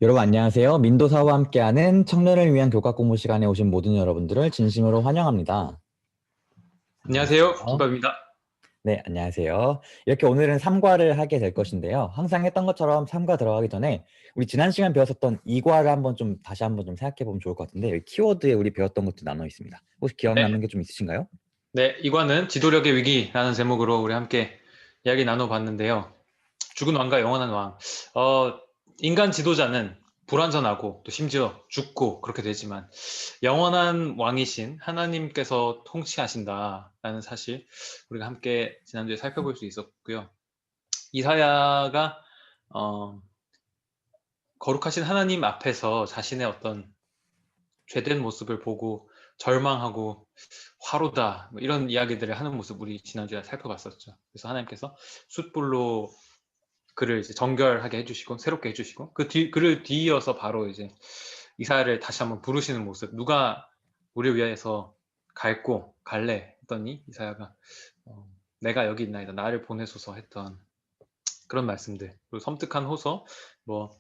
여러분 안녕하세요. 민도사와 함께하는 청년을 위한 교과 공부 시간에 오신 모든 여러분들을 진심으로 환영합니다. 안녕하세요. 안녕하세요. 김밥입니다. 네, 안녕하세요. 이렇게 오늘은 3과를 하게 될 것인데요. 항상 했던 것처럼 3과 들어가기 전에 우리 지난 시간 배웠었던 2과를 다시 한번 좀 생각해 보면 좋을 것 같은데 여기 키워드에 우리 배웠던 것도 나눠 있습니다. 혹시 기억 네, 남는 게 좀 있으신가요? 네, 이과는 지도력의 위기라는 제목으로 우리 함께 이야기 나눠봤는데요. 죽은 왕과 영원한 왕. 어, 인간 지도자는 불완전하고 또 심지어 죽고 그렇게 되지만 영원한 왕이신 하나님께서 통치하신다라는 사실 우리가 함께 지난주에 살펴볼 수 있었고요. 이사야가 어, 거룩하신 하나님 앞에서 자신의 어떤 죄된 모습을 보고 절망하고 화로다 뭐 이런 이야기들을 하는 모습 우리 지난주에 살펴봤었죠. 그래서 하나님께서 숯불로 그를 이제 정결하게 해주시고 새롭게 해주시고 그를 뒤이어서 바로 이제 이사야를 다시 한번 부르시는 모습. 누가 우리를 위하여서 갈고 갈래 했더니 이사야가 내가 여기 있나이다 나를 보내소서 했던 그런 말씀들. 그리고 섬뜩한 호소 뭐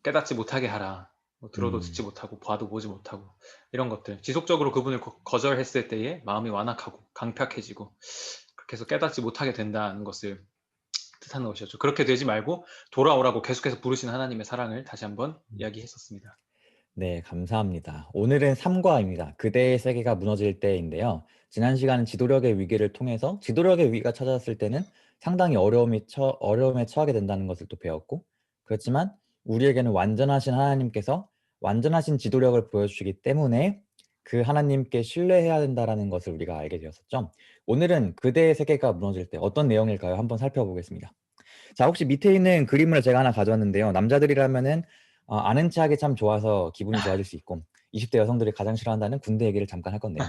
깨닫지 못하게 하라. 뭐 들어도 듣지 음, 못하고 봐도 보지 못하고 이런 것들 지속적으로 그분을 거절했을 때에 마음이 완악하고 강팍해지고 그렇게 해서 깨닫지 못하게 된다는 것을 뜻하는 것이었죠. 그렇게 되지 말고 돌아오라고 계속해서 부르시는 하나님의 사랑을 다시 한번 이야기했었습니다. 네, 감사합니다. 오늘은 3과입니다. 그대의 세계가 무너질 때인데요. 지난 시간은 지도력의 위기를 통해서 지도력의 위기가 찾아왔을 때는 상당히 어려움에 처하게 된다는 것을 또 배웠고, 그렇지만 우리에게는 완전하신 하나님께서 완전하신 지도력을 보여주시기 때문에 그 하나님께 신뢰해야 된다는 것을 우리가 알게 되었었죠. 오늘은 그대의 세계가 무너질 때 어떤 내용일까요? 한번 살펴보겠습니다. 자, 혹시 밑에 있는 그림을 제가 하나 가져왔는데요. 남자들이라면은 아는 체하기 참 좋아서 기분이 좋아질 수 있고 20대 여성들이 가장 싫어한다는 군대 얘기를 잠깐 할 건데요.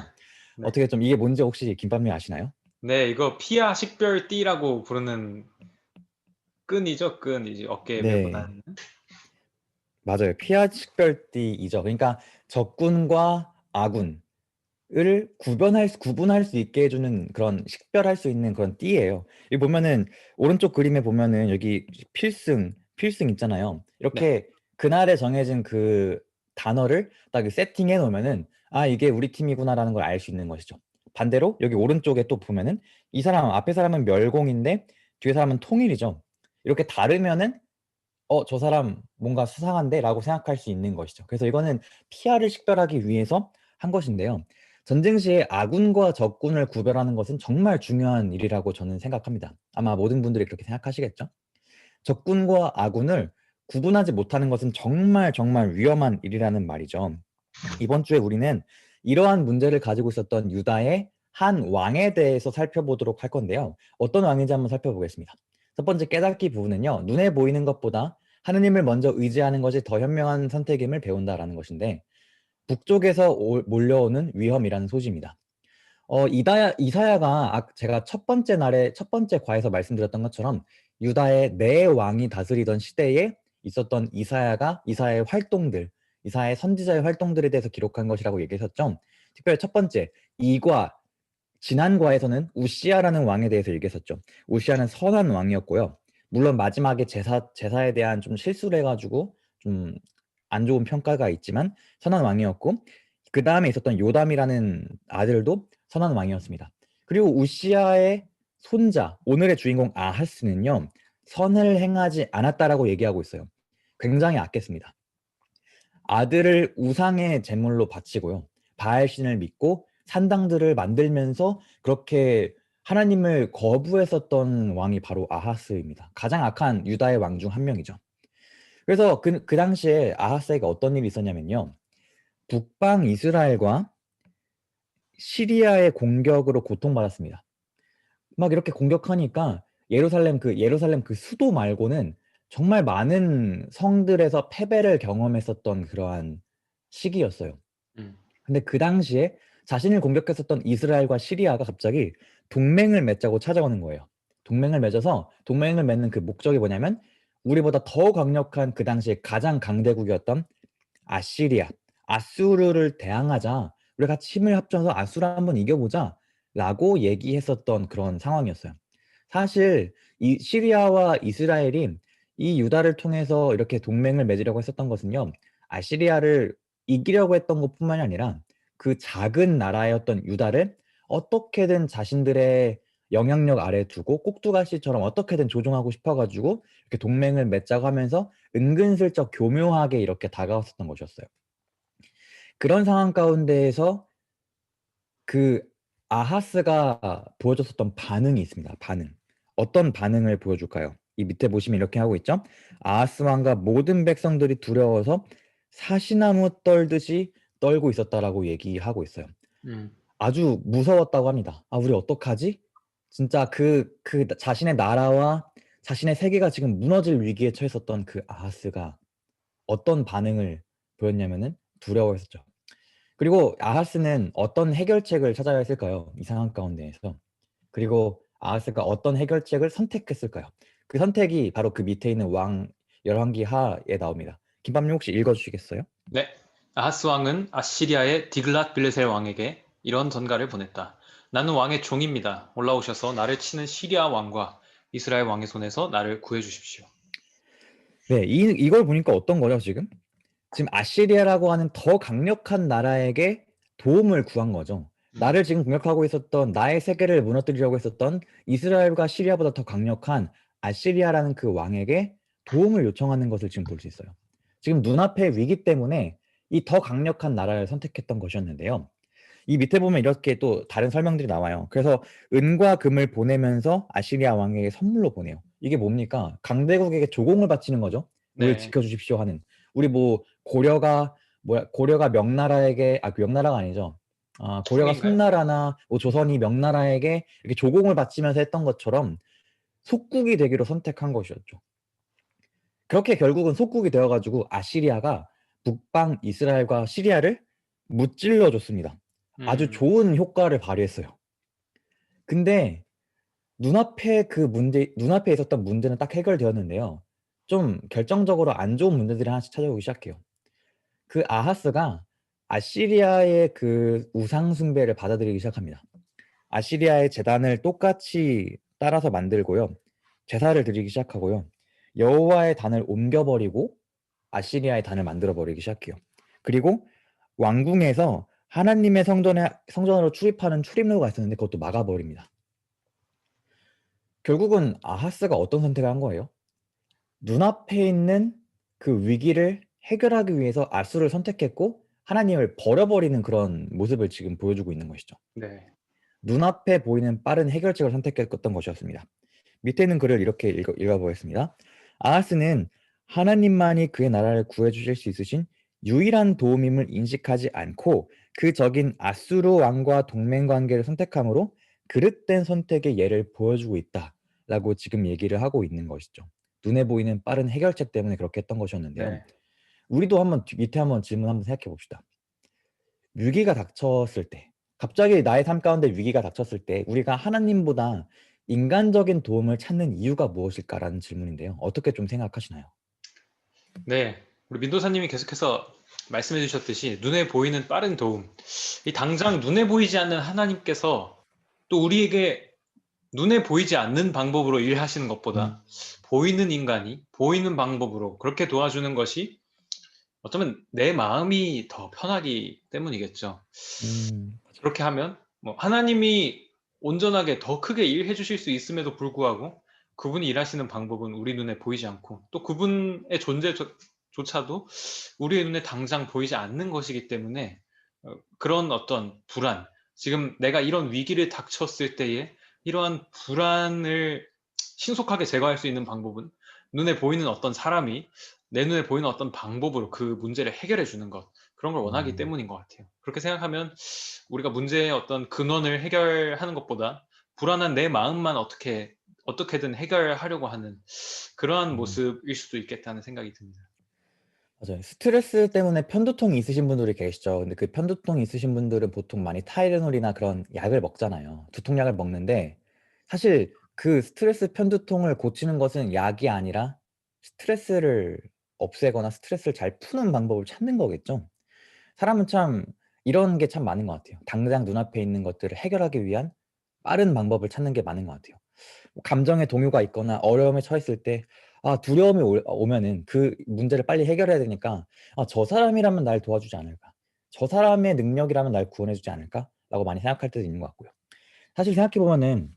네. 어떻게 좀 이게 뭔지 혹시 김밥님 아시나요? 네, 이거 피아 식별띠라고 부르는 끈이죠. 끈 이제 어깨에 메고 네, 다니는. 맞아요. 피아 식별띠이죠. 그러니까 적군과 아군을 구분할 수 있게 해주는 그런 식별할 수 있는 그런 띠예요. 여기 보면은 오른쪽 그림에 보면은 여기 필승 있잖아요. 네. 이렇게 그날에 정해진 그 단어를 딱 세팅해 놓으면은 아 이게 우리 팀이구나라는 걸 알 수 있는 것이죠. 반대로 여기 오른쪽에 또 보면은 이 사람 앞에 사람은 멸공인데 뒤에 사람은 통일이죠. 이렇게 다르면은 저 사람 뭔가 수상한데라고 생각할 수 있는 것이죠. 그래서 이거는 피아를 식별하기 위해서 한 것인데요. 전쟁 시에 아군과 적군을 구별하는 것은 정말 중요한 일이라고 저는 생각합니다. 아마 모든 분들이 그렇게 생각하시겠죠? 적군과 아군을 구분하지 못하는 것은 정말 정말 위험한 일이라는 말이죠. 이번 주에 우리는 이러한 문제를 가지고 있었던 유다의 한 왕에 대해서 살펴보도록 할 건데요. 어떤 왕인지 한번 살펴보겠습니다. 첫 번째 깨닫기 부분은요. 눈에 보이는 것보다 하느님을 먼저 의지하는 것이 더 현명한 선택임을 배운다라는 것인데 북쪽에서 몰려오는 위험이라는 소지입니다. 이사야가 제가 첫 번째 과에서 말씀드렸던 것처럼 유다의 네 왕이 다스리던 시대에 있었던 이사야의 활동들, 이사야의 선지자의 활동들에 대해서 기록한 것이라고 얘기했었죠. 특별히 첫 번째, 이과 지난 과에서는 우시아라는 왕에 대해서 얘기했었죠. 우시아는 선한 왕이었고요. 물론 마지막에 제사에 대한 좀 실수를 해가지고 좀 안 좋은 평가가 있지만 선한 왕이었고 그 다음에 있었던 요담이라는 아들도 선한 왕이었습니다. 그리고 우시아의 손자, 오늘의 주인공 아하스는요. 선을 행하지 않았다라고 얘기하고 있어요. 굉장히 악했습니다. 아들을 우상의 제물로 바치고요. 바알신을 믿고 산당들을 만들면서 그렇게 하나님을 거부했었던 왕이 바로 아하스입니다. 가장 악한 유다의 왕 중 한 명이죠. 그래서 그 당시에 아하스에게 어떤 일이 있었냐면요. 북방 이스라엘과 시리아의 공격으로 고통받았습니다. 막 이렇게 공격하니까 예루살렘 그 수도 말고는 정말 많은 성들에서 패배를 경험했었던 그러한 시기였어요. 음. 근데 그 당시에 자신을 공격했었던 이스라엘과 시리아가 갑자기 동맹을 맺자고 찾아오는 거예요. 동맹을 맺는 그 목적이 뭐냐면 우리보다 더 강력한 그 당시에 가장 강대국이었던 아시리아, 아수르를 대항하자. 우리 같이 힘을 합쳐서 아수르 한번 이겨보자. 라고 얘기했었던 그런 상황이었어요. 사실 이 시리아와 이스라엘이 이 유다를 통해서 이렇게 동맹을 맺으려고 했었던 것은요. 아시리아를 이기려고 했던 것뿐만이 아니라 그 작은 나라였던 유다를 어떻게든 자신들의 영향력 아래에 두고 꼭두가시처럼 어떻게든 조종하고 싶어 가지고 이렇게 동맹을 맺자고 하면서 은근슬쩍 교묘하게 이렇게 다가왔었던 것이었어요. 그런 상황 가운데에서 그 아하스가 보여줬었던 반응이 있습니다. 반응. 어떤 반응을 보여줄까요? 이 밑에 보시면 이렇게 하고 있죠. 아하스 왕과 모든 백성들이 두려워서 사시나무 떨듯이 떨고 있었다라고 얘기하고 있어요. 음, 아주 무서웠다고 합니다. 아, 우리 어떡하지? 진짜 그 자신의 나라와 자신의 세계가 지금 무너질 위기에 처했었던 그 아하스가 어떤 반응을 보였냐면은 두려워했었죠. 그리고 아하스는 어떤 해결책을 찾아야 했을까요? 이 상황 가운데에서. 그리고 아하스가 어떤 해결책을 선택했을까요? 그 선택이 바로 그 밑에 있는 왕 열왕기 하에 나옵니다. 김밥님 혹시 읽어주시겠어요? 네. 아하스 왕은 아시리아의 디글랏 빌레셀 왕에게 이런 전가를 보냈다. 나는 왕의 종입니다. 올라오셔서 나를 치는 시리아 왕과 이스라엘 왕의 손에서 나를 구해 주십시오. 네, 이걸 보니까 어떤 거죠, 지금? 지금 아시리아라고 하는 더 강력한 나라에게 도움을 구한 거죠. 음, 나를 지금 공격하고 있었던 나의 세계를 무너뜨리려고 했었던 이스라엘과 시리아보다 더 강력한 아시리아라는 그 왕에게 도움을 요청하는 것을 지금 볼 수 있어요. 지금 눈앞의 위기 때문에 이 더 강력한 나라를 선택했던 것이었는데요. 이 밑에 보면 이렇게 또 다른 설명들이 나와요. 그래서 은과 금을 보내면서 아시리아 왕에게 선물로 보내요. 이게 뭡니까? 강대국에게 조공을 바치는 거죠. 우리를 네. 지켜주십시오 하는. 우리 뭐 고려가 명나라에게 명나라가 아니죠. 고려가 청인가요? 송나라나 뭐 조선이 명나라에게 이렇게 조공을 바치면서 했던 것처럼 속국이 되기로 선택한 것이었죠. 그렇게 결국은 속국이 되어가지고 아시리아가 북방 이스라엘과 시리아를 무찔러 줬습니다. 아주 음, 좋은 효과를 발휘했어요. 근데 눈앞에 있었던 문제는 딱 해결되었는데요. 좀 결정적으로 안 좋은 문제들이 하나씩 찾아오기 시작해요. 그 아하스가 아시리아의 그 우상 숭배를 받아들이기 시작합니다. 아시리아의 제단을 똑같이 따라서 만들고요. 제사를 드리기 시작하고요. 여호와의 단을 옮겨버리고 아시리아의 단을 만들어 버리기 시작해요. 그리고 왕궁에서 하나님의 성전으로 출입하는 출입로가 있었는데 그것도 막아버립니다. 결국은 아하스가 어떤 선택을 한 거예요? 눈앞에 있는 그 위기를 해결하기 위해서 아수를 선택했고 하나님을 버려버리는 그런 모습을 지금 보여주고 있는 것이죠. 네. 눈앞에 보이는 빠른 해결책을 선택했던 것이었습니다. 밑에 있는 글을 이렇게 읽어보겠습니다. 아하스는 하나님만이 그의 나라를 구해주실 수 있으신 유일한 도움임을 인식하지 않고 그 적인 아수르 왕과 동맹 관계를 선택함으로 그릇된 선택의 예를 보여주고 있다라고 지금 얘기를 하고 있는 것이죠. 눈에 보이는 빠른 해결책 때문에 그렇게 했던 것이었는데요. 네. 우리도 밑에 한번 질문 한번 생각해 봅시다. 위기가 닥쳤을 때, 갑자기 나의 삶 가운데 위기가 닥쳤을 때 우리가 하나님보다 인간적인 도움을 찾는 이유가 무엇일까라는 질문인데요. 어떻게 좀 생각하시나요? 네. 우리 민도사님이 계속해서 말씀해 주셨듯이 눈에 보이는 빠른 도움. 이 당장 눈에 보이지 않는 하나님께서 또 우리에게 눈에 보이지 않는 방법으로 일하시는 음, 것보다 보이는 인간이 보이는 방법으로 그렇게 도와주는 것이 어쩌면 내 마음이 더 편하기 때문이겠죠. 맞아요. 그렇게 하면 뭐 하나님이 온전하게 더 크게 일해 주실 수 있음에도 불구하고 그분이 일하시는 방법은 우리 눈에 보이지 않고 또 그분의 존재조차도 우리의 눈에 당장 보이지 않는 것이기 때문에 그런 어떤 불안, 지금 내가 이런 위기를 닥쳤을 때에 이러한 불안을 신속하게 제거할 수 있는 방법은 눈에 보이는 어떤 사람이 내 눈에 보이는 어떤 방법으로 그 문제를 해결해 주는 것, 그런 걸 원하기 음, 때문인 것 같아요. 그렇게 생각하면 우리가 문제의 어떤 근원을 해결하는 것보다 불안한 내 마음만 어떻게든 해결하려고 하는 그러한 음, 모습일 수도 있겠다는 생각이 듭니다. 맞아요. 스트레스 때문에 편두통이 있으신 분들이 계시죠. 근데 그 편두통이 있으신 분들은 보통 많이 타이레놀이나 그런 약을 먹잖아요. 두통약을 먹는데 사실 그 스트레스 편두통을 고치는 것은 약이 아니라 스트레스를 없애거나 스트레스를 잘 푸는 방법을 찾는 거겠죠. 사람은 참 이런 게 참 많은 것 같아요. 당장 눈앞에 있는 것들을 해결하기 위한 빠른 방법을 찾는 게 많은 것 같아요. 뭐 감정의 동요가 있거나 어려움에 처했을 때 두려움이 오면은 그 문제를 빨리 해결해야 되니까 저 사람이라면 날 도와주지 않을까? 저 사람의 능력이라면 날 구원해주지 않을까? 라고 많이 생각할 때도 있는 것 같고요. 사실 생각해보면은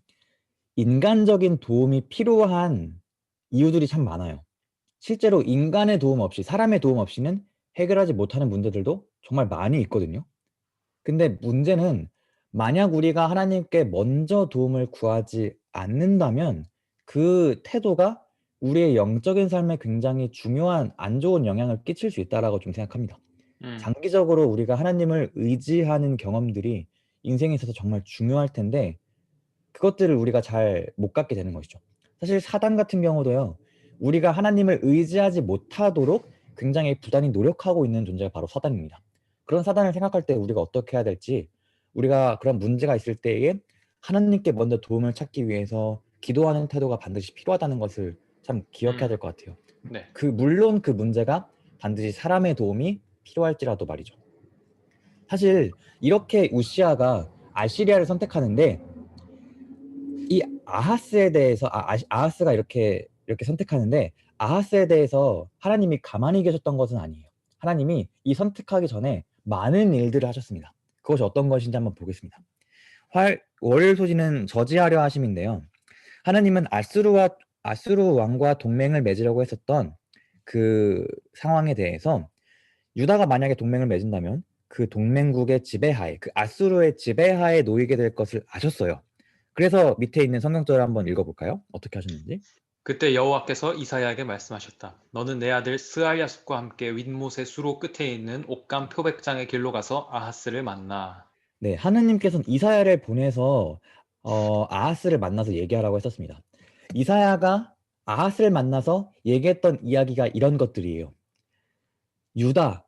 인간적인 도움이 필요한 이유들이 참 많아요. 실제로 인간의 도움 없이, 사람의 도움 없이는 해결하지 못하는 문제들도 정말 많이 있거든요. 근데 문제는 만약 우리가 하나님께 먼저 도움을 구하지 않는다면 그 태도가 우리의 영적인 삶에 굉장히 중요한 안 좋은 영향을 끼칠 수 있다라고 좀 생각합니다. 음, 장기적으로 우리가 하나님을 의지하는 경험들이 인생에 있어서 정말 중요할 텐데 그것들을 우리가 잘 못 갖게 되는 것이죠. 사실 사단 같은 경우도요. 우리가 하나님을 의지하지 못하도록 굉장히 부단히 노력하고 있는 존재가 바로 사단입니다. 그런 사단을 생각할 때 우리가 어떻게 해야 될지, 우리가 그런 문제가 있을 때에 하나님께 먼저 도움을 찾기 위해서 기도하는 태도가 반드시 필요하다는 것을 참 기억해야 될 것 같아요. 네. 물론 그 문제가 반드시 사람의 도움이 필요할지라도 말이죠. 사실 이렇게 우시아가 아시리아를 선택하는데 이 아하스에 대해서 아하스가 이렇게 선택하는데 아하스에 대해서 하나님이 가만히 계셨던 것은 아니에요. 하나님이 이 선택하기 전에 많은 일들을 하셨습니다. 그것이 어떤 것인지 한번 보겠습니다. 월요일 소지는 저지하려 하심인데요. 하나님은 아수르 왕과 동맹을 맺으려고 했었던 그 상황에 대해서 유다가 만약에 동맹을 맺은다면 그 동맹국의 지배하에, 그 아수르의 지배하에 놓이게 될 것을 아셨어요. 그래서 밑에 있는 성경절을 한번 읽어볼까요? 어떻게 하셨는지. 그때 여호와께서 이사야에게 말씀하셨다. 너는 내 아들 스알랴 숲과 함께 윗못의 수로 끝에 있는 옥감 표백장의 길로 가서 아하스를 만나. 네, 하느님께서는 이사야를 보내서 아하스를 만나서 얘기하라고 했었습니다. 이사야가 아하스를 만나서 얘기했던 이야기가 이런 것들이에요. 유다,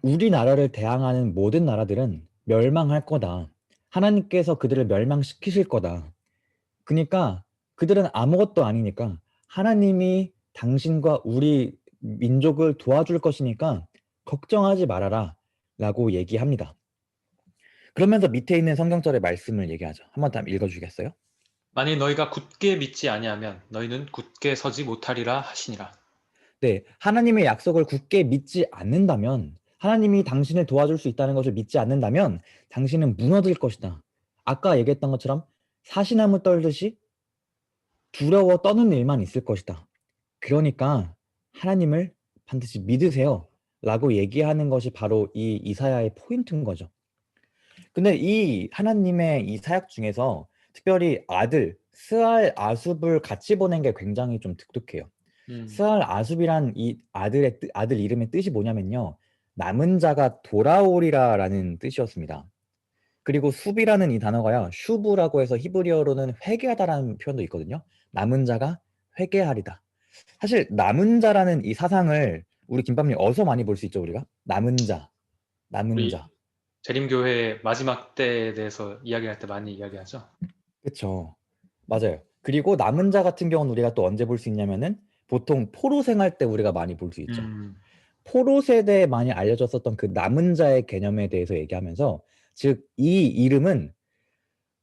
우리나라를 대항하는 모든 나라들은 멸망할 거다. 하나님께서 그들을 멸망시키실 거다. 그러니까 그들은 아무것도 아니니까 하나님이 당신과 우리 민족을 도와줄 것이니까 걱정하지 말아라 라고 얘기합니다. 그러면서 밑에 있는 성경절의 말씀을 얘기하죠. 한번 더 읽어주겠어요? 만일 너희가 굳게 믿지 아니하면 너희는 굳게 서지 못하리라 하시니라. 네, 하나님의 약속을 굳게 믿지 않는다면, 하나님이 당신을 도와줄 수 있다는 것을 믿지 않는다면 당신은 무너질 것이다. 아까 얘기했던 것처럼 사시나무 떨듯이 두려워 떠는 일만 있을 것이다. 그러니까 하나님을 반드시 믿으세요. 라고 얘기하는 것이 바로 이 이사야의 포인트인 거죠. 근데 이 하나님의 이 사역 중에서 특별히 아들, 스알 아숲을 같이 보낸 게 굉장히 좀 특특해요. 음, 스알 아숲이란 이 아들 이름의 뜻이 뭐냐면요. 남은 자가 돌아오리라라는 뜻이었습니다. 그리고 숲이라는 이 단어가요. 슈브라고 해서 히브리어로는 회개하다라는 표현도 있거든요. 남은 자가 회개하리다. 사실 남은 자라는 이 사상을 우리 김밥님 어디서 많이 볼 수 있죠, 우리가? 남은 자, 남은 우리 자. 재림교회 마지막 때에 대해서 이야기할 때 많이 이야기하죠. 그쵸. 맞아요. 그리고 남은 자 같은 경우는 우리가 또 언제 볼 수 있냐면은 보통 포로 생활 때 우리가 많이 볼 수 있죠. 음, 포로 세대에 많이 알려졌었던 그 남은 자의 개념에 대해서 얘기하면서 즉 이 이름은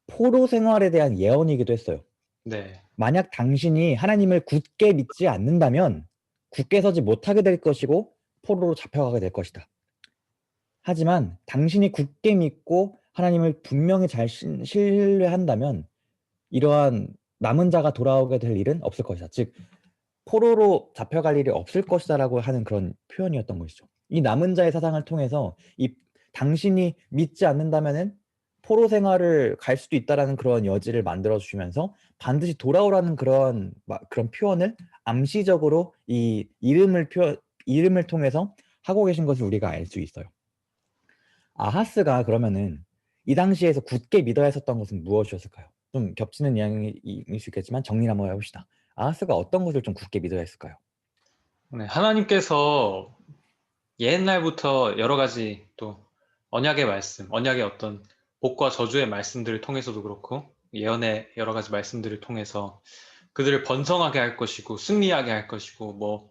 포로 생활에 대한 예언이기도 했어요. 네. 만약 당신이 하나님을 굳게 믿지 않는다면 굳게 서지 못하게 될 것이고 포로로 잡혀가게 될 것이다. 하지만 당신이 굳게 믿고 하나님을 분명히 잘 신뢰한다면 이러한 남은 자가 돌아오게 될 일은 없을 것이다. 즉 포로로 잡혀갈 일이 없을 것이다라고 하는 그런 표현이었던 것이죠. 이 남은 자의 사상을 통해서 이 당신이 믿지 않는다면은 포로 생활을 갈 수도 있다라는 그런 여지를 만들어 주시면서 반드시 돌아오라는 그런 표현을 암시적으로 이 이름을 통해서 하고 계신 것을 우리가 알 수 있어요. 아하스가 그러면은 이 당시에서 굳게 믿어야 했었던 것은 무엇이었을까요? 좀 겹치는 이야기일 수 있겠지만 정리를 한번 해봅시다. 아하스가 어떤 것을 좀 굳게 믿어야 했을까요? 네, 하나님께서 옛날부터 여러 가지 또 언약의 말씀, 언약의 어떤 복과 저주의 말씀들을 통해서도 그렇고 예언의 여러 가지 말씀들을 통해서 그들을 번성하게 할 것이고 승리하게 할 것이고 뭐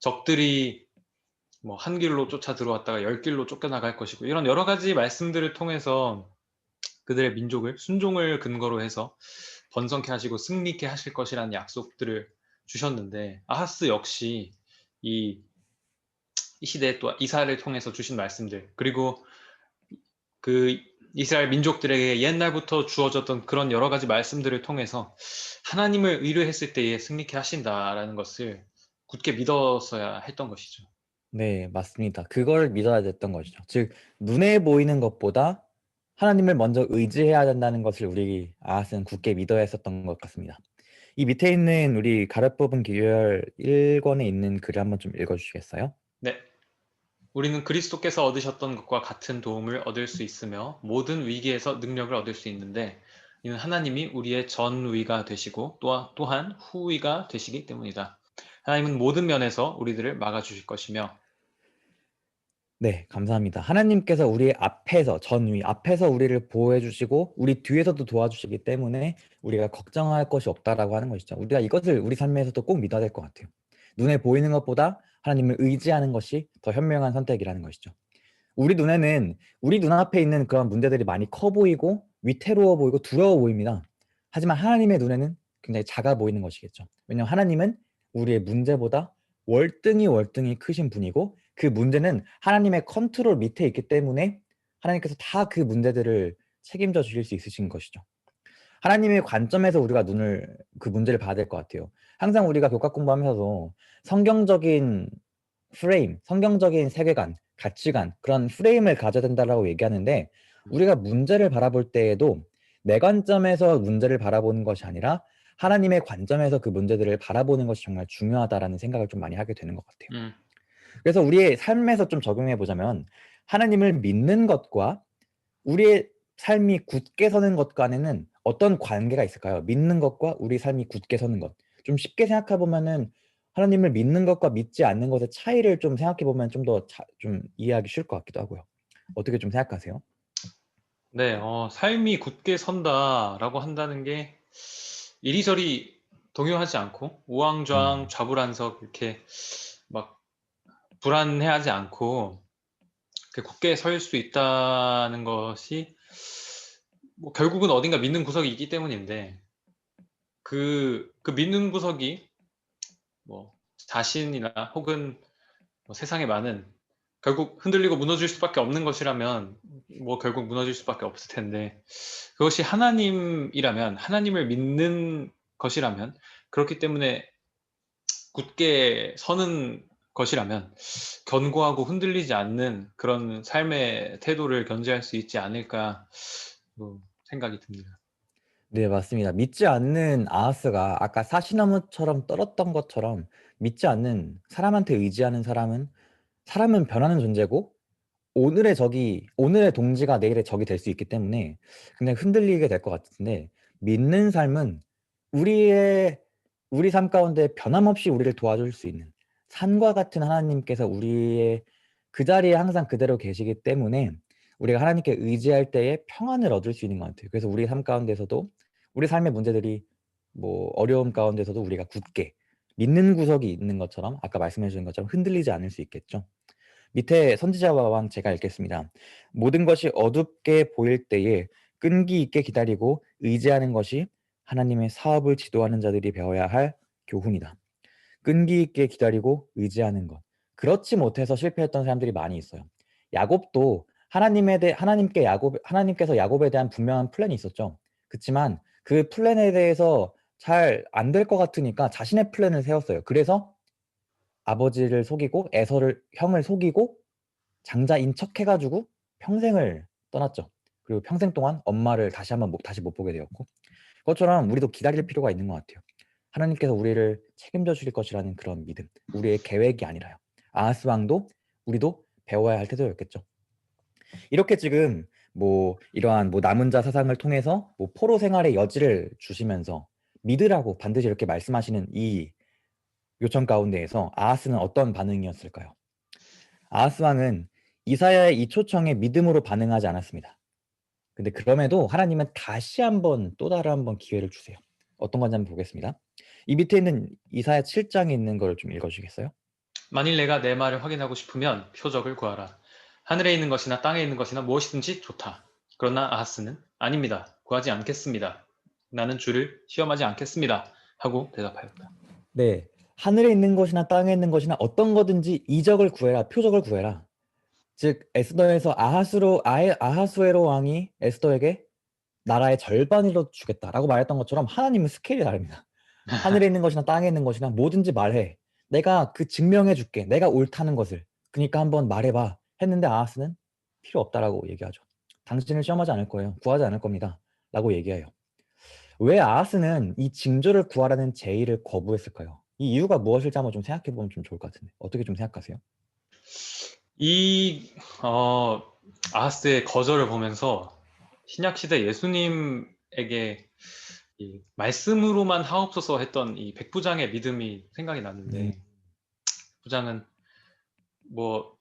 적들이 뭐 한 길로 쫓아 들어왔다가 열 길로 쫓겨나갈 것이고 이런 여러 가지 말씀들을 통해서 그들의 민족을 순종을 근거로 해서 번성케 하시고 승리케 하실 것이라는 약속들을 주셨는데 아하스 역시 이, 이 시대에 또 이사야를 통해서 주신 말씀들 그리고 그 이스라엘 민족들에게 옛날부터 주어졌던 그런 여러 가지 말씀들을 통해서 하나님을 의뢰했을 때에 승리케 하신다라는 것을 굳게 믿었어야 했던 것이죠. 네, 맞습니다. 그걸 믿어야 됐던 것이죠. 즉, 눈에 보이는 것보다 하나님을 먼저 의지해야 된다는 것을 우리 아하스는 굳게 믿어야 했었던 것 같습니다. 이 밑에 있는 우리 가르 뽑은 기율 1권에 있는 글을 한번 좀 읽어주시겠어요? 네. 우리는 그리스도께서 얻으셨던 것과 같은 도움을 얻을 수 있으며 모든 위기에서 능력을 얻을 수 있는데 이는 하나님이 우리의 전위가 되시고 또한 후위가 되시기 때문이다. 하나님은 모든 면에서 우리들을 막아주실 것이며 네, 감사합니다. 하나님께서 우리 앞에서, 전위, 앞에서 우리를 보호해 주시고, 우리 뒤에서도 도와주시기 때문에 우리가 걱정할 것이 없다라고 하는 것이죠. 우리가 이것을 우리 삶에서도 꼭 믿어야 될 것 같아요. 눈에 보이는 것보다 하나님을 의지하는 것이 더 현명한 선택이라는 것이죠. 우리 눈에는 우리 눈앞에 있는 그런 문제들이 많이 커 보이고, 위태로워 보이고, 두려워 보입니다. 하지만 하나님의 눈에는 굉장히 작아 보이는 것이겠죠. 왜냐하면 하나님은 우리의 문제보다 월등히 월등히 크신 분이고, 그 문제는 하나님의 컨트롤 밑에 있기 때문에 하나님께서 다 그 문제들을 책임져 주실 수 있으신 것이죠. 하나님의 관점에서 우리가 그 문제를 봐야 될 것 같아요. 항상 우리가 교과 공부하면서도 성경적인 프레임, 성경적인 세계관, 가치관, 그런 프레임을 가져야 된다라고 얘기하는데, 우리가 문제를 바라볼 때에도 내 관점에서 문제를 바라보는 것이 아니라 하나님의 관점에서 그 문제들을 바라보는 것이 정말 중요하다라는 생각을 좀 많이 하게 되는 것 같아요. 음, 그래서 우리의 삶에서 좀 적용해 보자면, 하나님을 믿는 것과 우리의 삶이 굳게 서는 것 간에는 어떤 관계가 있을까요? 믿는 것과 우리 삶이 굳게 서는 것. 좀 쉽게 생각해 보면은 하나님을 믿는 것과 믿지 않는 것의 차이를 좀 생각해 보면 좀 더 좀 이해하기 쉬울 것 같기도 하고요. 어떻게 좀 생각하세요? 네, 삶이 굳게 선다라고 한다는 게 이리저리 동요하지 않고 우왕좌왕 음. 좌불안석 이렇게 막 불안해하지 않고 이렇게 굳게 설 수 있다는 것이 뭐 결국은 어딘가 믿는 구석이 있기 때문인데 그 믿는 구석이 뭐 자신이나 혹은 뭐 세상에 많은 결국 흔들리고 무너질 수밖에 없는 것이라면 뭐 결국 무너질 수밖에 없을 텐데 그것이 하나님이라면 하나님을 믿는 것이라면 그렇기 때문에 굳게 서는 것이라면 견고하고 흔들리지 않는 그런 삶의 태도를 견지할 수 있지 않을까 생각이 듭니다. 네, 맞습니다. 믿지 않는 아하스가 아까 사시나무처럼 떨었던 것처럼, 믿지 않는 사람한테 의지하는 사람은 변하는 존재고, 오늘의 동지가 내일의 적이 될 수 있기 때문에 굉장히 흔들리게 될 것 같은데, 믿는 삶은 우리의 우리 삶 가운데 변함없이 우리를 도와줄 수 있는 산과 같은 하나님께서 우리의 그 자리에 항상 그대로 계시기 때문에 우리가 하나님께 의지할 때에 평안을 얻을 수 있는 것 같아요. 그래서 우리 삶 가운데서도 우리 삶의 문제들이 뭐 어려움 가운데서도 우리가 굳게 믿는 구석이 있는 것처럼, 아까 말씀해 주신 것처럼 흔들리지 않을 수 있겠죠. 밑에 선지자와 왕 제가 읽겠습니다. 모든 것이 어둡게 보일 때에 끈기 있게 기다리고 의지하는 것이 하나님의 사업을 지도하는 자들이 배워야 할 교훈이다. 끈기 있게 기다리고 의지하는 것. 그렇지 못해서 실패했던 사람들이 많이 있어요. 야곱도 하나님께서 야곱에 대한 분명한 플랜이 있었죠. 그렇지만 그 플랜에 대해서 잘 안 될 것 같으니까 자신의 플랜을 세웠어요. 그래서 아버지를 속이고 형을 속이고 장자인 척 해가지고 평생을 떠났죠. 그리고 평생 동안 엄마를 다시 못 보게 되었고, 그것처럼 우리도 기다릴 필요가 있는 것 같아요. 하나님께서 우리를 책임져 주실 것이라는 그런 믿음, 우리의 계획이 아니라요. 아하스 왕도 우리도 배워야 할 태도였겠죠. 이렇게 지금 뭐 이러한 뭐 남은 자 사상을 통해서 뭐 포로 생활의 여지를 주시면서 믿으라고 반드시 이렇게 말씀하시는 이 요청 가운데에서 아하스는 어떤 반응이었을까요? 아하스 왕은 이사야의 이 초청에 믿음으로 반응하지 않았습니다. 근데 그럼에도 하나님은 다시 한번 또 다른 한번 기회를 주세요. 어떤 건지 한번 보겠습니다. 이 밑에 있는 이사야 7장에 있는 걸 좀 읽어주시겠어요? 만일 내가 내 말을 확인하고 싶으면 표적을 구하라. 하늘에 있는 것이나 땅에 있는 것이나 무엇이든지 좋다. 그러나 아하스는 아닙니다. 구하지 않겠습니다. 나는 주를 시험하지 않겠습니다. 하고 대답하였다. 네. 하늘에 있는 것이나 땅에 있는 것이나 어떤 거든지 이적을 구해라, 표적을 구해라. 즉 에스더에서 아하수에로 왕이 에스더에게 나라의 절반으로 주겠다라고 말했던 것처럼 하나님은 스케일이 다릅니다. 하늘에 있는 것이나 땅에 있는 것이나 뭐든지 말해. 내가 그 증명해 줄게. 내가 옳다는 것을. 그러니까 한번 말해봐. 했는데 아하스는 필요 없다라고 얘기하죠. 당신을 시험하지 않을 거예요. 구하지 않을 겁니다. 라고 얘기해요. 왜 아하스는 이 징조를 구하라는 제의를 거부했을까요? 이 이유가 무엇일지 한번 좀 생각해 보면 좀 좋을 것 같은데 어떻게 좀 생각하세요? 이, 어, 아하스의 거절을 보면서 신약 시대 예수님에게 이 말씀으로만 하옵소서 했던 이 백부장의 믿음이 생각이 음, 났는데, 부장은 뭐,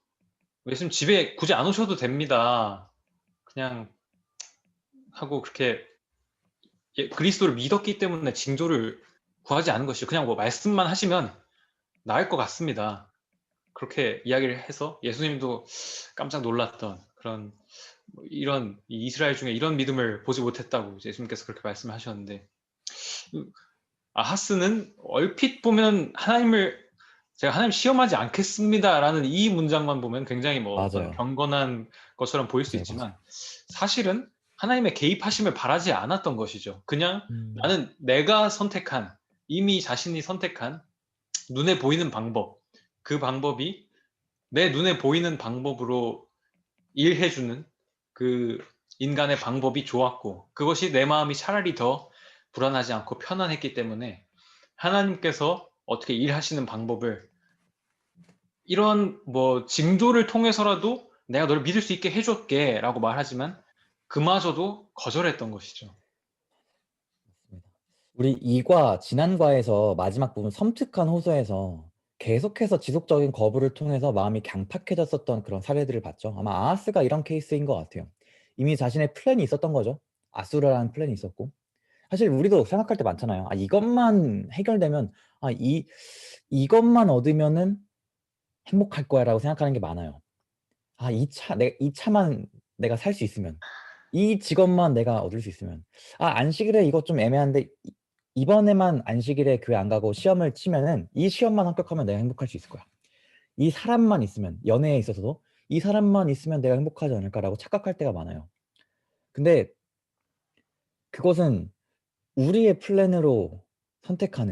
예수님 집에 굳이 안 오셔도 됩니다. 그냥 하고 그렇게 그리스도를 믿었기 때문에 징조를 구하지 않은 것이죠. 그냥 뭐 말씀만 하시면 나을 것 같습니다. 그렇게 이야기를 해서 예수님도 깜짝 놀랐던 그런 이런 이스라엘 중에 이런 믿음을 보지 못했다고 예수님께서 그렇게 말씀하셨는데, 아하스는 얼핏 보면 제가 하나님 시험하지 않겠습니다라는 이 문장만 보면 굉장히 뭐 어떤 맞아요. 경건한 것처럼 보일 수 네, 맞아요. 있지만, 사실은 하나님의 개입하심을 바라지 않았던 것이죠. 그냥 음, 나는 내가 선택한, 이미 자신이 선택한 눈에 보이는 방법, 그 방법이 내 눈에 보이는 방법으로 일해주는 그 인간의 방법이 좋았고, 그것이 내 마음이 차라리 더 불안하지 않고 편안했기 때문에 하나님께서 어떻게 일하시는 방법을 이런 뭐 징조를 통해서라도 내가 너를 믿을 수 있게 해줄게 라고 말하지만, 그마저도 거절했던 것이죠. 맞습니다. 우리 2과 지난과에서 마지막 부분 섬뜩한 호소에서 계속해서 지속적인 거부를 통해서 마음이 강팍해졌었던 그런 사례들을 봤죠. 아마 아하스가 이런 케이스인 것 같아요. 이미 자신의 플랜이 있었던 거죠. 아수라라는 플랜이 있었고. 사실 우리도 생각할 때 많잖아요. 아, 이것만 해결되면, 아, 이것만 얻으면은 행복할 거야라고 생각하는 게 많아요. 아, 이 차만 내가 살 수 있으면, 이 직업만 내가 얻을 수 있으면, 아, 안식일에 이거 좀 애매한데, 이번에만 안식일에 교회 안 가고 시험을 치면은, 이 시험만 합격하면 내가 행복할 수 있을 거야. 이 사람만 있으면, 연애에 있어서도, 이 사람만 있으면 내가 행복하지 않을까라고 착각할 때가 많아요. 근데 그것은 우리의 플랜으로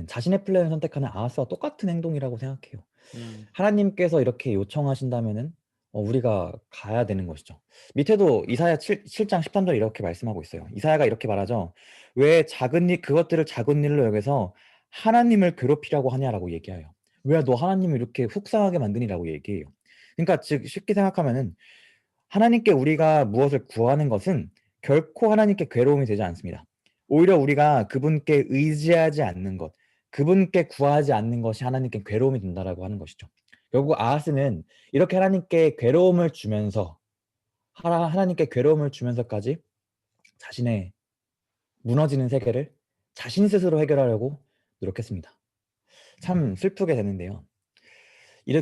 자신의 플랜을 선택하는 아하스와 똑같은 행동이라고 생각해요. 음, 하나님께서 이렇게 요청하신다면은 우리가 가야 되는 것이죠. 밑에도 이사야 7장 13절 이렇게 말씀하고 있어요. 이사야가 이렇게 말하죠. 왜 그것들을 작은 일로 여겨서 하나님을 괴롭히라고 하냐라고 얘기해요. 왜 너 하나님을 이렇게 속상하게 만드니라고 얘기해요. 그러니까 즉 쉽게 생각하면은 하나님께 우리가 무엇을 구하는 것은 결코 하나님께 괴로움이 되지 않습니다. 오히려 우리가 그분께 의지하지 않는 것, 그분께 구하지 않는 것이 하나님께 괴로움이 된다라고 하는 것이죠. 결국 아하스는 이렇게 하나님께 괴로움을 주면서 하나님께 괴로움을 주면서까지 자신의 무너지는 세계를 자신 스스로 해결하려고 노력했습니다. 참 슬프게 되는데요.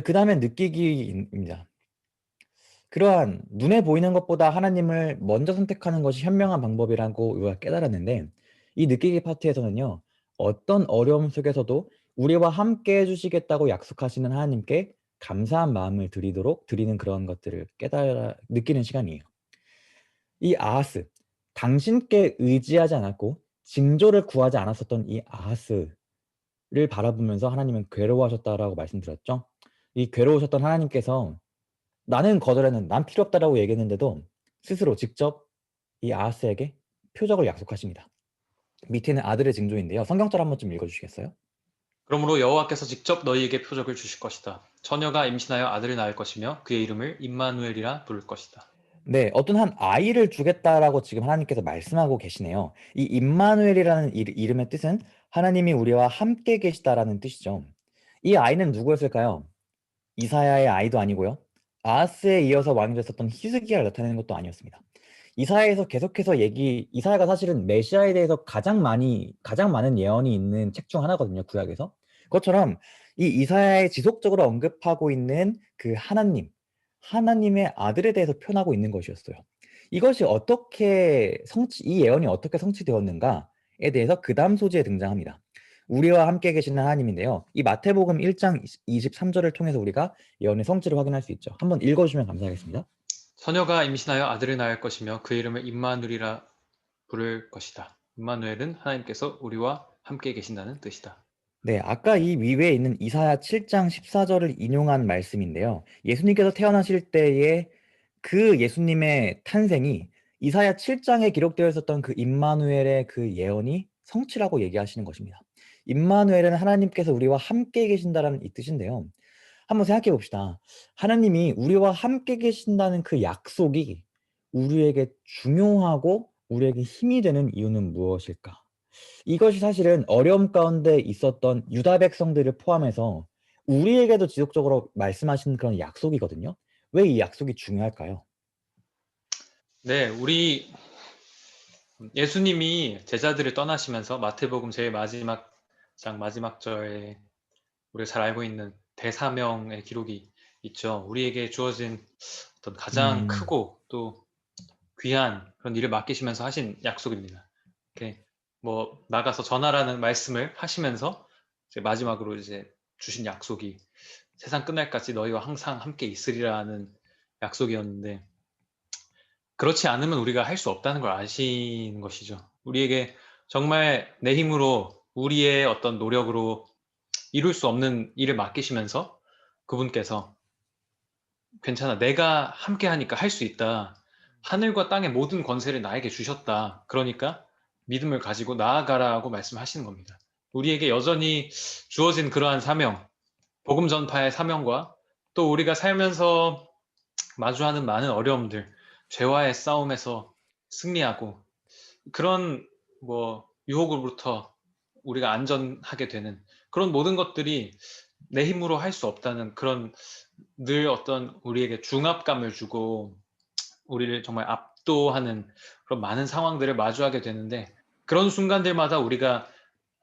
그 다음에 느끼기입니다. 그러한 눈에 보이는 것보다 하나님을 먼저 선택하는 것이 현명한 방법이라고 우리가 깨달았는데 이 느끼기 파트에서는요. 어떤 어려움 속에서도 우리와 함께 해주시겠다고 약속하시는 하나님께 감사한 마음을 드리는 그런 것들을 느끼는 시간이에요. 이 아하스, 당신께 의지하지 않았고 징조를 구하지 않았었던 이 아하스를 바라보면서 하나님은 괴로워하셨다라고 말씀드렸죠. 이 괴로우셨던 하나님께서 난 필요 없다라고 얘기했는데도 스스로 직접 이 아하스에게 표적을 약속하십니다. 밑에는 아들의 징조인데요. 성경절 한번 좀 읽어주시겠어요? 그러므로 여호와께서 직접 너희에게 표적을 주실 것이다. 처녀가 임신하여 아들을 낳을 것이며 그의 이름을 임마누엘이라 부를 것이다. 네, 어떤 한 아이를 주겠다라고 지금 하나님께서 말씀하고 계시네요. 이 임마누엘이라는 이름의 뜻은 하나님이 우리와 함께 계시다라는 뜻이죠. 이 아이는 누구였을까요? 이사야의 아이도 아니고요. 아하스에 이어서 왕이 됐었던 히스기야를 나타내는 것도 아니었습니다. 이사야가 사실은 메시아에 대해서 가장 많은 예언이 있는 책 중 하나거든요, 구약에서. 그것처럼 이 이사야에 지속적으로 언급하고 있는 그 하나님의 아들에 대해서 표현하고 있는 것이었어요. 이 예언이 어떻게 성취되었는가에 대해서 그 다음 소지에 등장합니다. 우리와 함께 계시는 하나님인데요. 이 마태복음 1장 23절을 통해서 우리가 예언의 성취를 확인할 수 있죠. 한번 읽어주시면 감사하겠습니다. 처녀가 임신하여 아들을 낳을 것이며 그 이름을 임마누엘이라 부를 것이다. 임마누엘은 하나님께서 우리와 함께 계신다는 뜻이다. 네, 아까 이 위에 있는 이사야 7장 14절을 인용한 말씀인데요. 예수님께서 태어나실 때에 그 예수님의 탄생이 이사야 7장에 기록되어 있었던 그 임마누엘의 그 예언이 성취라고 얘기하시는 것입니다. 임마누엘은 하나님께서 우리와 함께 계신다라는 이 뜻인데요. 한번 생각해 봅시다. 하나님이 우리와 함께 계신다는 그 약속이 우리에게 중요하고 우리에게 힘이 되는 이유는 무엇일까? 이것이 사실은 어려움 가운데 있었던 유다 백성들을 포함해서 우리에게도 지속적으로 말씀하시는 그런 약속이거든요. 왜 이 약속이 중요할까요? 네, 우리 예수님이 제자들을 떠나시면서 마태복음 제일 마지막 장 마지막 절에 우리가 잘 알고 있는 대사명의 기록이 있죠. 우리에게 주어진 어떤 가장 음, 크고 또 귀한 그런 일을 맡기시면서 하신 약속입니다. 이렇게 뭐 나가서 전하라는 말씀을 하시면서 이제 마지막으로 이제 주신 약속이 세상 끝날까지 너희와 항상 함께 있으리라는 약속이었는데 그렇지 않으면 우리가 할 수 없다는 걸 아시는 것이죠. 우리에게 정말 내 힘으로 우리의 어떤 노력으로 이룰 수 없는 일을 맡기시면서 그분께서 괜찮아. 내가 함께 하니까 할 수 있다. 하늘과 땅의 모든 권세를 나에게 주셨다. 그러니까 믿음을 가지고 나아가라고 말씀하시는 겁니다. 우리에게 여전히 주어진 그러한 사명, 복음 전파의 사명과 또 우리가 살면서 마주하는 많은 어려움들, 죄와의 싸움에서 승리하고 그런 뭐 유혹으로부터 우리가 안전하게 되는 그런 모든 것들이 내 힘으로 할 수 없다는 그런 늘 어떤 우리에게 중압감을 주고 우리를 정말 압도하는 그런 많은 상황들을 마주하게 되는데 그런 순간들마다 우리가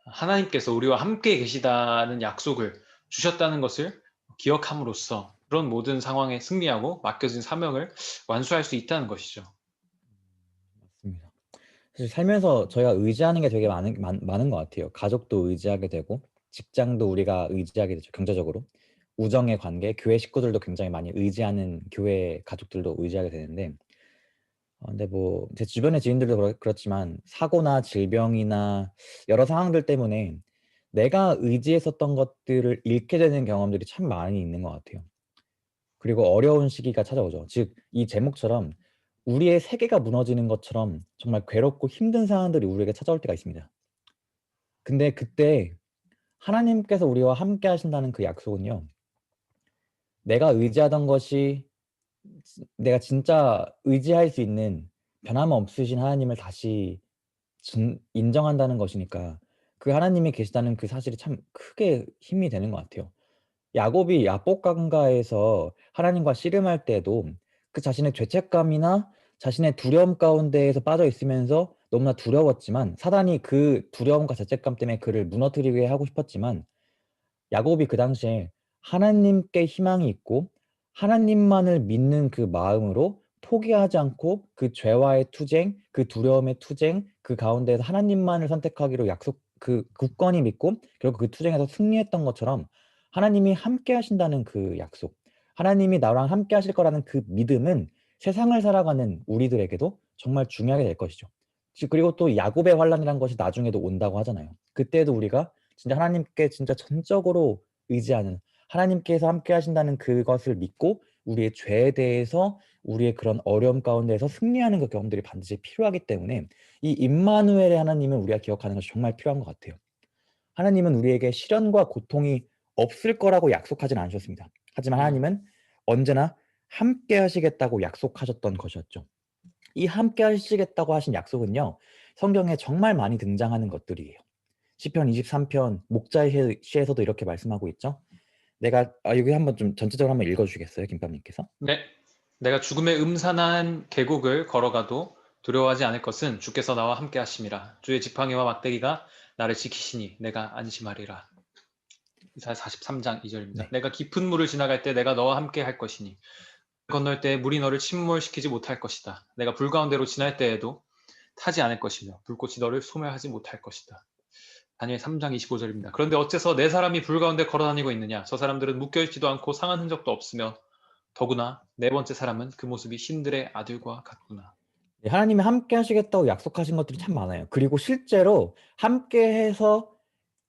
하나님께서 우리와 함께 계시다는 약속을 주셨다는 것을 기억함으로써 그런 모든 상황에 승리하고 맡겨진 사명을 완수할 수 있다는 것이죠. 맞습니다. 사실 살면서 저희가 의지하는 게 되게 많은 것 같아요. 가족도 의지하게 되고, 직장도 우리가 의지하게 되죠, 경제적으로. 우정의 관계, 교회 식구들도 굉장히 많이 의지하는 교회 가족들도 의지하게 되는데, 근데 뭐 제 주변의 지인들도 그렇지만 사고나 질병이나 여러 상황들 때문에 내가 의지했었던 것들을 잃게 되는 경험들이 참 많이 있는 것 같아요. 그리고 어려운 시기가 찾아오죠. 즉, 이 제목처럼 우리의 세계가 무너지는 것처럼 정말 괴롭고 힘든 상황들이 우리에게 찾아올 때가 있습니다. 근데 그때 하나님께서 우리와 함께 하신다는 그 약속은요. 내가 의지하던 것이 내가 진짜 의지할 수 있는 변함없으신 하나님을 다시 인정한다는 것이니까 그 하나님이 계시다는 그 사실이 참 크게 힘이 되는 것 같아요. 야곱이 야복강가에서 하나님과 씨름할 때도 그 자신의 죄책감이나 자신의 두려움 가운데에서 빠져 있으면서 너무나 두려웠지만 사단이 그 두려움과 죄책감 때문에 그를 무너뜨리게 하고 싶었지만 야곱이 그 당시에 하나님께 희망이 있고 하나님만을 믿는 그 마음으로 포기하지 않고 그 죄와의 투쟁, 그 두려움의 투쟁, 그 가운데에서 하나님만을 선택하기로 굳건히 믿고 결국 그 투쟁에서 승리했던 것처럼 하나님이 함께 하신다는 그 약속, 하나님이 나랑 함께 하실 거라는 그 믿음은 세상을 살아가는 우리들에게도 정말 중요하게 될 것이죠. 그리고 또 야곱의 환란이라는 것이 나중에도 온다고 하잖아요. 그때도 우리가 진짜 하나님께 진짜 전적으로 의지하는 하나님께서 함께 하신다는 그것을 믿고 우리의 죄에 대해서 우리의 그런 어려움 가운데에서 승리하는 그 경험들이 반드시 필요하기 때문에 이 임마누엘의 하나님은 우리가 기억하는 것이 정말 필요한 것 같아요. 하나님은 우리에게 시련과 고통이 없을 거라고 약속하진 않으셨습니다. 하지만 음, 하나님은 언제나 함께 하시겠다고 약속하셨던 것이었죠. 이 함께 하시겠다고 하신 약속은요. 성경에 정말 많이 등장하는 것들이에요. 시편 23편 목자의 시에서도 이렇게 말씀하고 있죠. 내가 여기 한번 좀 전체적으로 한번 읽어 주시겠어요? 김밥님께서? 네. 내가 죽음의 음산한 계곡을 걸어가도 두려워하지 않을 것은 주께서 나와 함께 하심이라. 주의 지팡이와 막대기가 나를 지키시니 내가 안심하리라. 이사야 43장 2절입니다. 네. 내가 깊은 물을 지나갈 때 내가 너와 함께 할 것이니 건널 때 물이 너를 침몰시키지 못할 것이다. 내가 불 가운데로 지날 때에도 타지 않을 것이며 불꽃이 너를 소멸하지 못할 것이다. 다니엘 3장 25절입니다. 그런데 어째서 내 사람이 불 가운데 걸어다니고 있느냐? 저 사람들은 묶여있지도 않고 상한 흔적도 없으며 더구나 네 번째 사람은 그 모습이 신들의 아들과 같구나. 네, 하나님이 함께 하시겠다고 약속하신 것들이 참 많아요. 그리고 실제로 함께해서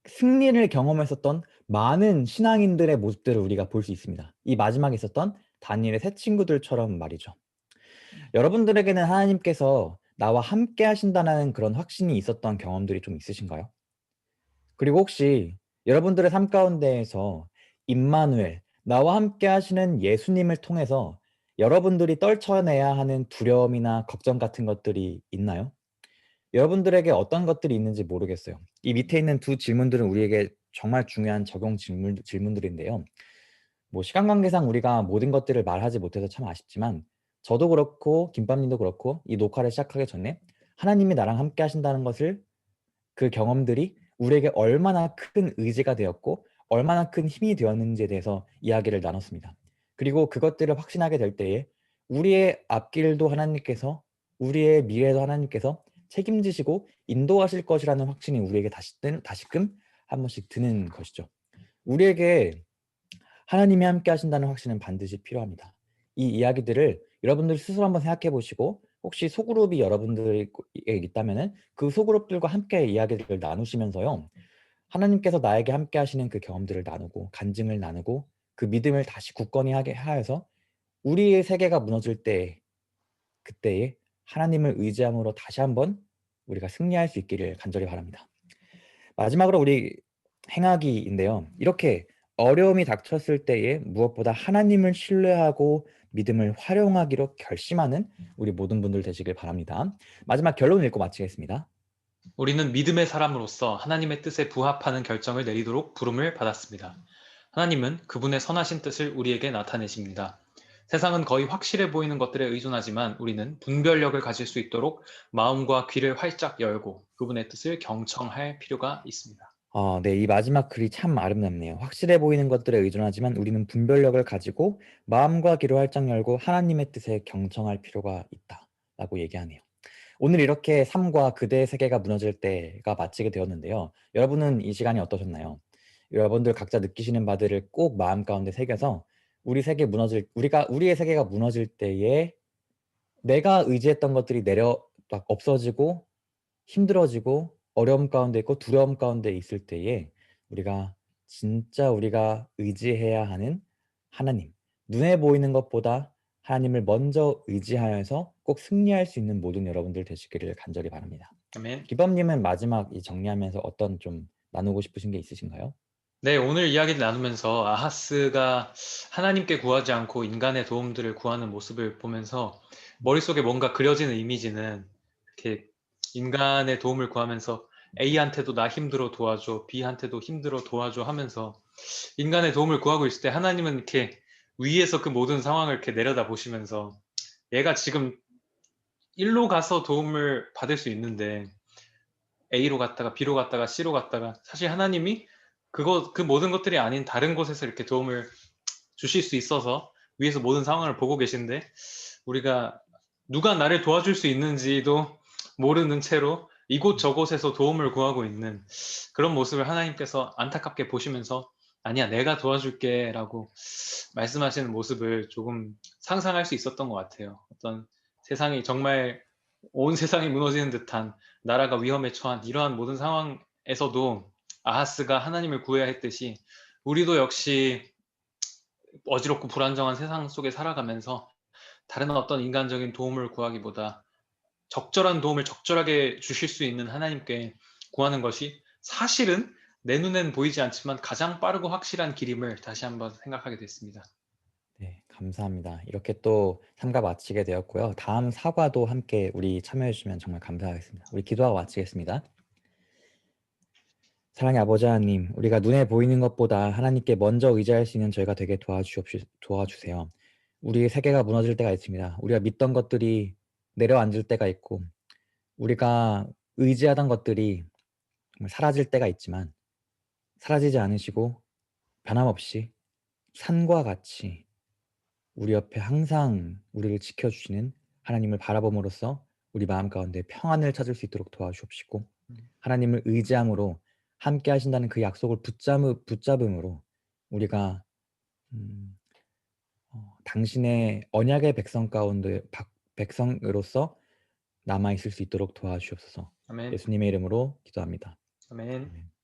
승리를 경험했었던 많은 신앙인들의 모습들을 우리가 볼 수 있습니다. 이 마지막에 있었던 다니엘의 세 친구들처럼 말이죠. 여러분들에게는 하나님께서 나와 함께 하신다는 그런 확신이 있었던 경험들이 좀 있으신가요? 그리고 혹시 여러분들의 삶 가운데에서 임마누엘, 나와 함께 하시는 예수님을 통해서 여러분들이 떨쳐내야 하는 두려움이나 걱정 같은 것들이 있나요? 여러분들에게 어떤 것들이 있는지 모르겠어요. 이 밑에 있는 두 질문들은 우리에게 정말 중요한 적용 질문들인데요. 뭐 시간 관계상 우리가 모든 것들을 말하지 못해서 참 아쉽지만 저도 그렇고 김밥님도 그렇고 이 녹화를 시작하기 전에 하나님이 나랑 함께 하신다는 것을 그 경험들이 우리에게 얼마나 큰 의지가 되었고 얼마나 큰 힘이 되었는지에 대해서 이야기를 나눴습니다. 그리고 그것들을 확신하게 될 때에 우리의 앞길도 하나님께서 우리의 미래도 하나님께서 책임지시고 인도하실 것이라는 확신이 우리에게 다시금 한 번씩 드는 것이죠. 우리에게 하나님이 함께 하신다는 확신은 반드시 필요합니다. 이 이야기들을 여러분들 스스로 한번 생각해 보시고 혹시 소그룹이 여러분들에 있다면은 그 소그룹들과 함께 이야기를 나누시면서요. 하나님께서 나에게 함께 하시는 그 경험들을 나누고 간증을 나누고 그 믿음을 다시 굳건히 하게 하여서 우리의 세계가 무너질 때 그때에 하나님을 의지함으로 다시 한번 우리가 승리할 수 있기를 간절히 바랍니다. 마지막으로 우리 행하기인데요. 이렇게 어려움이 닥쳤을 때에 무엇보다 하나님을 신뢰하고 믿음을 활용하기로 결심하는 우리 모든 분들 되시길 바랍니다. 마지막 결론 읽고 마치겠습니다. 우리는 믿음의 사람으로서 하나님의 뜻에 부합하는 결정을 내리도록 부름을 받았습니다. 하나님은 그분의 선하신 뜻을 우리에게 나타내십니다. 세상은 거의 확실해 보이는 것들에 의존하지만 우리는 분별력을 가질 수 있도록 마음과 귀를 활짝 열고 그분의 뜻을 경청할 필요가 있습니다. 네, 이 마지막 글이 참 아름답네요. 확실해 보이는 것들에 의존하지만 우리는 분별력을 가지고 마음과 귀를 활짝 열고 하나님의 뜻에 경청할 필요가 있다라고 얘기하네요. 오늘 이렇게 삶과 그대의 세계가 무너질 때가 마치게 되었는데요. 여러분은 이 시간이 어떠셨나요? 여러분들 각자 느끼시는 바들을 꼭 마음 가운데 새겨서 우리의 세계가 무너질 때에 내가 의지했던 것들이 막 없어지고 힘들어지고 어려움 가운데 있고 두려움 가운데 있을 때에 우리가 의지해야 하는 하나님, 눈에 보이는 것보다 하나님을 먼저 의지하여서 꼭 승리할 수 있는 모든 여러분들 되시기를 간절히 바랍니다. 아멘. 기범님은 마지막 이 정리하면서 어떤 좀 나누고 싶으신 게 있으신가요? 네, 오늘 이야기를 나누면서 아하스가 하나님께 구하지 않고 인간의 도움들을 구하는 모습을 보면서 머릿속에 뭔가 그려지는 이미지는 이렇게 인간의 도움을 구하면서 A한테도 나 힘들어 도와줘, B한테도 힘들어 도와줘 하면서 인간의 도움을 구하고 있을 때 하나님은 이렇게 위에서 그 모든 상황을 이렇게 내려다 보시면서 얘가 지금 일로 가서 도움을 받을 수 있는데 A로 갔다가 B로 갔다가 C로 갔다가 사실 하나님이 그 모든 것들이 아닌 다른 곳에서 이렇게 도움을 주실 수 있어서 위에서 모든 상황을 보고 계신데 우리가 누가 나를 도와줄 수 있는지도 모르는 채로 이곳저곳에서 도움을 구하고 있는 그런 모습을 하나님께서 안타깝게 보시면서 아니야, 내가 도와줄게 라고 말씀하시는 모습을 조금 상상할 수 있었던 것 같아요. 어떤 세상이 정말 온 세상이 무너지는 듯한 나라가 위험에 처한 이러한 모든 상황에서도 아하스가 하나님을 구해야 했듯이 우리도 역시 어지럽고 불안정한 세상 속에 살아가면서 다른 어떤 인간적인 도움을 구하기보다 적절한 도움을 적절하게 주실 수 있는 하나님께 구하는 것이 사실은 내 눈엔 보이지 않지만 가장 빠르고 확실한 길임을 다시 한번 생각하게 됐습니다. 네, 감사합니다. 이렇게 또 삼가 마치게 되었고요. 다음 사과도 함께 우리 참여해 주시면 정말 감사하겠습니다. 우리 기도하고 마치겠습니다. 사랑의 아버지 하나님, 우리가 눈에 보이는 것보다 하나님께 먼저 의지할 수 있는 저희가 되게 도와주세요. 우리의 세계가 무너질 때가 있습니다. 우리가 믿던 것들이 내려앉을 때가 있고, 우리가 의지하던 것들이 정말 사라질 때가 있지만, 사라지지 않으시고 변함없이 산과 같이 우리 옆에 항상 우리를 지켜주시는 하나님을 바라봄으로써 우리 마음 가운데 평안을 찾을 수 있도록 도와주옵시고, 하나님을 의지함으로 함께 하신다는 그 약속을 붙잡음으로 우리가 음, 당신의 언약의 백성 가운데 백성으로서 남아 있을 수 있도록 도와주옵소서. 아멘. 예수님의 이름으로 기도합니다. 아멘. 아멘.